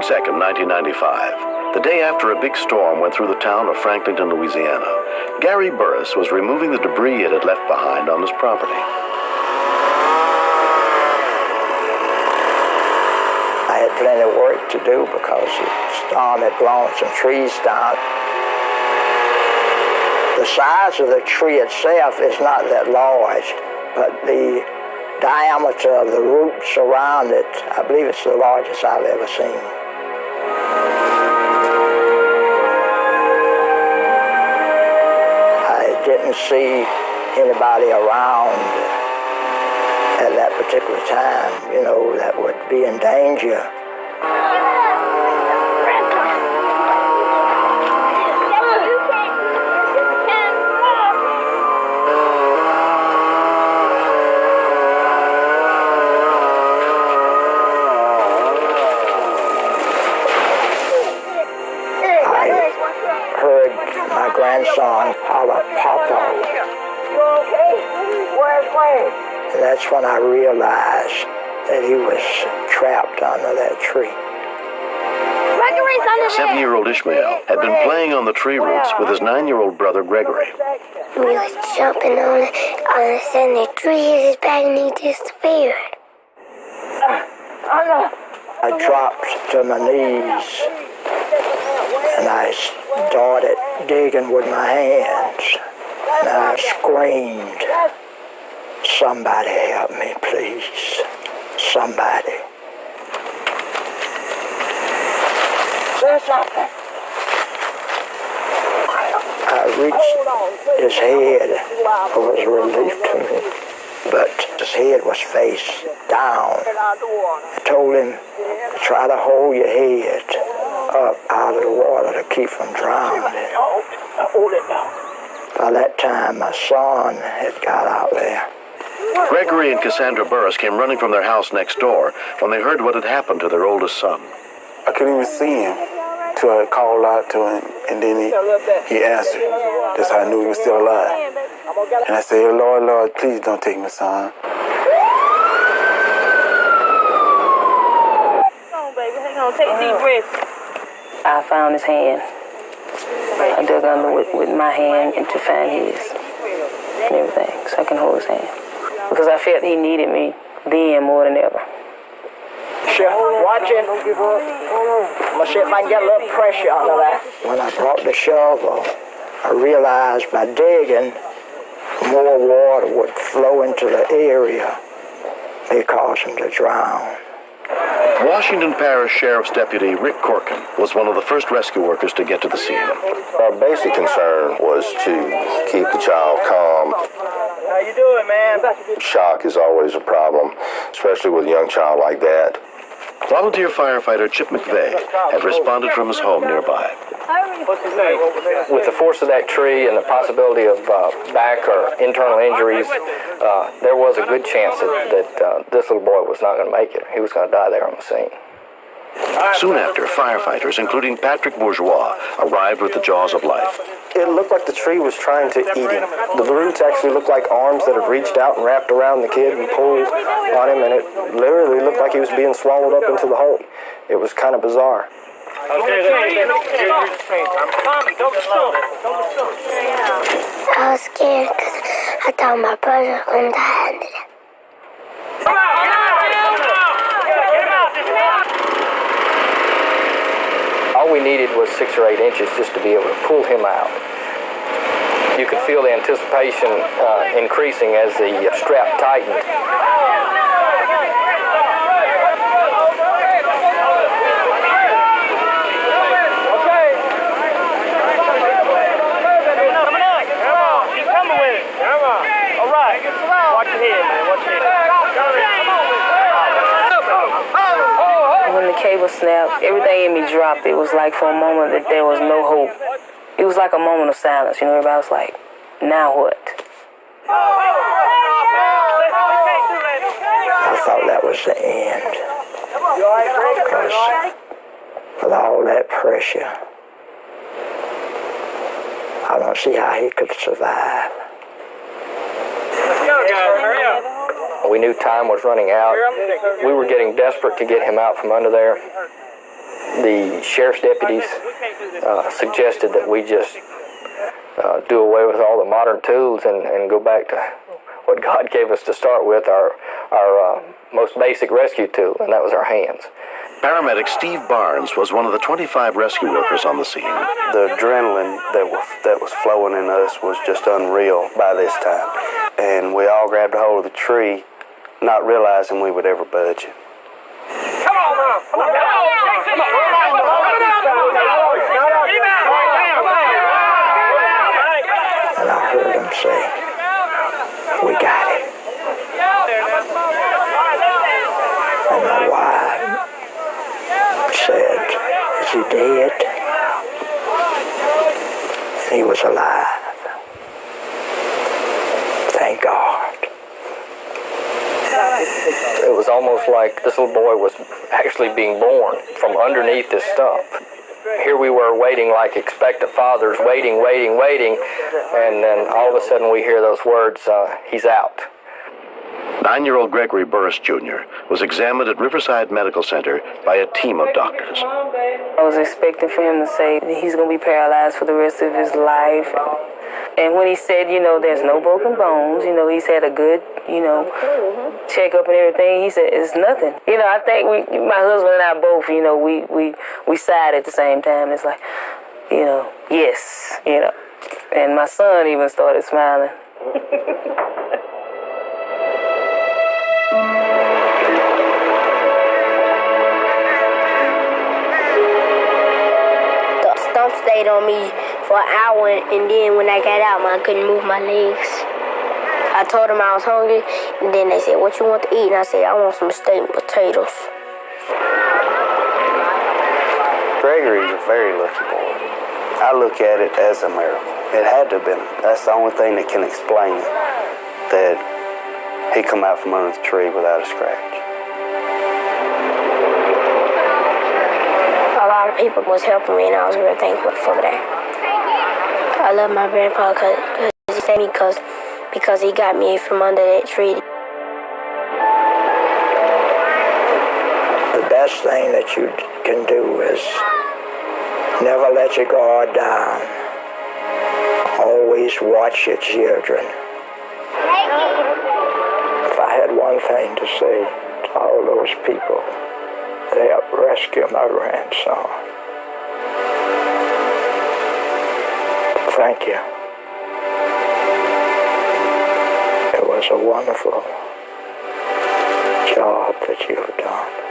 2nd, 1995. The day after a big storm went through the town of Franklinton, Louisiana, Gary Burris was removing the debris it had left behind on his property. I had plenty of work to do because the storm had blown some trees down. The size of the tree itself is not that large, but the diameter of the roots around it, I believe it's the largest I've ever seen. I didn't see anybody around at that particular time, you know, that would be in danger. Grandson holler, Papa. And that's when I realized that he was trapped under that tree. 7-year-old Ishmael had been playing on the tree roots with his 9-year-old brother Gregory. We was jumping on it, and the tree hit his back and he disappeared. I dropped to my knees and I started digging with my hands, and I screamed, "Somebody help me, please. Somebody." I reached his head. It was a relief to me, but his head was face down. I told him to try to hold your head up out of the water to keep from drowning. By that time, my son had got out there. Gregory and Cassandra Burris came running from their house next door when they heard what had happened to their oldest son. I couldn't even see him till I called out to him, and then he answered. That's how I knew he was still alive. And I said, "Lord, Lord, please don't take my son." Come on, baby. Hang on. Take a deep breath. I found his hand. I dug under with my hand and to find his and everything, so I can hold his hand. Because I felt he needed me then more than ever. Watch it. I'm going to see if I can get a little pressure under that. When I brought the shovel, I realized by digging, more water would flow into the area. It caused him to drown. Washington Parish Sheriff's Deputy Rick Corkin was one of the first rescue workers to get to the scene. Our basic concern was to keep the child calm. How you doing, man? Shock is always a problem, especially with a young child like that. Volunteer firefighter Chip McVeigh had responded from his home nearby. What's his name? With the force of that tree and the possibility of back or internal injuries, there was a good chance that this little boy was not going to make it. He was going to die there on the scene. Soon after, firefighters, including Patrick Bourgeois, arrived with the jaws of life. It looked like the tree was trying to eat him. The roots actually looked like arms that had reached out and wrapped around the kid and pulled on him, and it literally looked like he was being swallowed up into the hole. It was kind of bizarre. I was scared because I thought my brother was going to die under that. All we needed was 6 or 8 inches just to be able to pull him out. You could feel the anticipation increasing as the strap tightened. When the cable snapped, everything in me dropped. It was like for a moment that there was no hope. It was like a moment of silence, you know, everybody was like, now what? I thought that was the end. Because with all that pressure, I don't see how he could survive. We knew time was running out. We were getting desperate to get him out from under there. the sheriff's deputies suggested that we just do away with all the modern tools and go back to what God gave us to start with, our most basic rescue tool, and that was our hands. Paramedic Steve Barnes was one of the 25 rescue workers on the scene. The adrenaline that was flowing in us was just unreal by this time. And we all grabbed a hold of the tree, not realizing we would ever budge it. Come on now! Come on! And I heard him say, "We got it." And my wife said, "Is he dead?" And he was alive. Thank God. It was almost like this little boy was actually being born from underneath this stump. Here we were waiting like expectant fathers, waiting, and then all of a sudden we hear those words, he's out. 9-year-old Gregory Burris Jr. was examined at Riverside Medical Center by a team of doctors. I was expecting for him to say that he's going to be paralyzed for the rest of his life. And when he said, there's no broken bones, he's had a good, checkup and everything, he said, it's nothing. I think my husband and I both, we sighed at the same time. It's like, yes, And my son even started smiling. The stump stayed on me for an hour, and then when I got out, I couldn't move my legs. I told them I was hungry, and then they said, "What you want to eat?" And I said, "I want some steak and potatoes." Gregory's a very lucky boy. I look at it as a miracle. It had to have been. That's the only thing that can explain it, that he come out from under the tree without a scratch. A lot of people was helping me, and I was real thankful for that. I love my grandpa because he saved me because he got me from under that tree. The best thing that you can do is never let your guard down. Always watch your children. If I had one thing to say to all those people that helped rescue my grandson, thank you. It was a wonderful job that you've done.